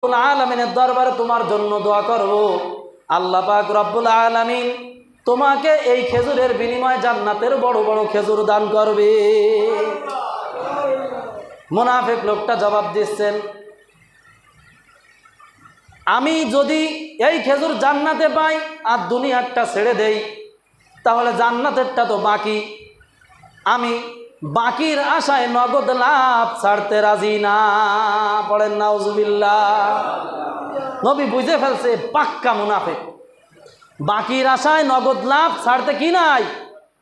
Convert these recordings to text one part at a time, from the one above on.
আলামিনের দরবারে তোমার জন্য দোয়া করব, আল্লাহ পাক রব্বুল আলামিন তোমাকে এই খেজুরের বিনিময়ে জান্নাতের বড় বড় খেজুর দান করবে। মুনাফিক লোকটা জবাব দিচ্ছেন, আমি যদি এই খেজুর জান্নাতে পাই আর দুনিয়ারটা ছেড়ে দেই, তাহলে জান্নাতেরটা তো বাকি, আমি বাকির আশায় নগদ লাভ ছাড়তে রাজি না। পড়েন নাউজুবিল্লাহ। নবী বুঝে ফেলছে পাক্কা মুনাফিক, বাকির আশায় নগদ লাভ ছাড়তে কি নাই,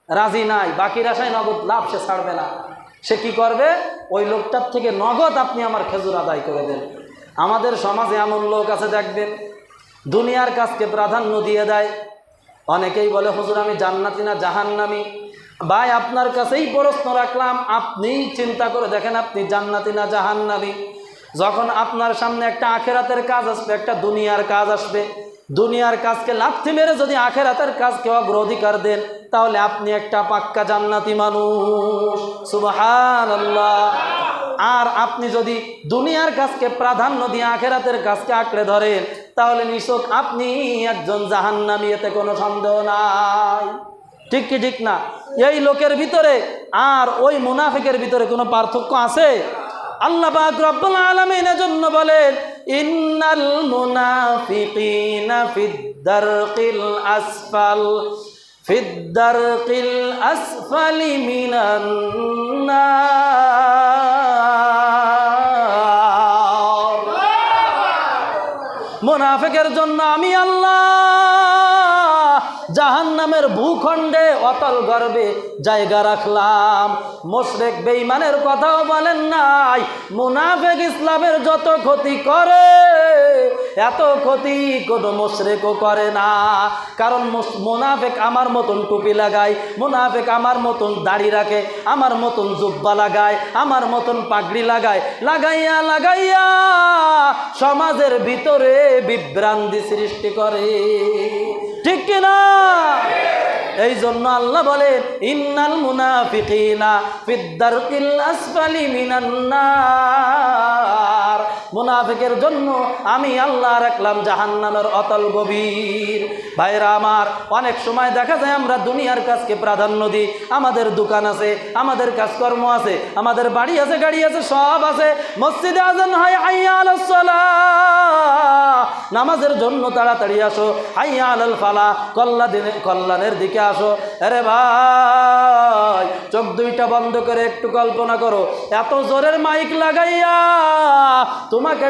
রাজি নাই। বাকির আশায় নগদ লাভ সে ছাড়বে না। সে কি করবে, ওই লোকটার থেকে নগদ আপনি আমার খেজুর আদায় করে দেন। আমাদের সমাজে এমন লোক আছে দেখবেন, দুনিয়ার কাজকে প্রাধান্য দিয়ে দেয়। অনেকেই বলে হুজুর আমি জান্নাতি না জাহান্নামী। ভাই আপনার কাছেই প্রশ্ন রাখলাম, আপনি চিন্তা করে দেখেন আপনি জান্নাতি না জাহান্নামী। যখন আপনার সামনে একটা আখেরাতের কাজ আসবে, একটা দুনিয়ার কাজ আসবে, দুনিয়ার কাজকে লাথি মেরে যদি আখেরাতের কাজকে অগ্রাধিকার দেন, তাহলে আপনি একটা পাক্কা জান্নাতি মানুষ। সুবহানাল্লাহ। আর আপনি যদি দুনিয়ার কাজকে প্রাধান্য দিয়ে আখেরাতের কাজকে আঁকড়ে ধরেন, তাহলে নিশ্চয় আপনি একজন জাহান্নামী, এতে কোনো সন্দেহ নাই। ঠিক কি ঠিক না? এই লোকের ভিতরে আর ওই মুনাফিকের ভিতরে কোনো পার্থক্য আছে? আল্লাহ পাক রব্বুল আলামিন এজন্য বলেন, ইন্নাল মুনাফিকিনা ফিদ-দারকিল আসফাল ফিদ-দারকিল আসফালি মিনান নার। মুনাফিকের জন্য আমি আল্লাহ জাহান্নামের ভূখণ্ডে অতল গর্বে জায়গা রাখলাম। মুশরিক বেঈমানের কথাও বলেন নাই, মুনাফিক ইসলামের যত ক্ষতি করে এত ক্ষতি কোনো মুশরিকও করে না। কারণ মুনাফিক আমার মতন টুপি লাগায়, মুনাফিক আমার মতন দাড়ি রাখে, আমার মতন জুব্বা লাগায়, আমার মতন পাগড়ি লাগায়, লাগাইয়া লাগাইয়া সমাজের ভিতরে বিভ্রান্তি সৃষ্টি করে। ঠিক কিনা? এই জন্য আল্লাহ বলেন, ইন্নাল মুনাফিকিনা ফিদ-দারকিল আসফালি মিনান নার। মুনাফিকের জন্য আমি আল্লাহ রাখলাম জাহান্নামের অতল গভীর। ভাইরা আমার, অনেক সময় দেখা যায় আমরা দুনিয়ার কাজকে প্রাধান্য দিই। আমাদের দোকান আছে, আমাদের কাজকর্ম আছে, আমাদের বাড়ি আছে, গাড়ি আছে, সব আছে। মসজিদে আযান হয়, হাইয়া আলাস সালাহ, নামাজের জন্য তাড়াতাড়ি আসো, হাইয়া আলাল ফালাহ, কল্যাণের দিকে আসো। আরে ভাই, চোখ দুইটা বন্ধ করে একটু কল্পনা করো, এত জোরের মাইক লাগাইয়া তোমাকে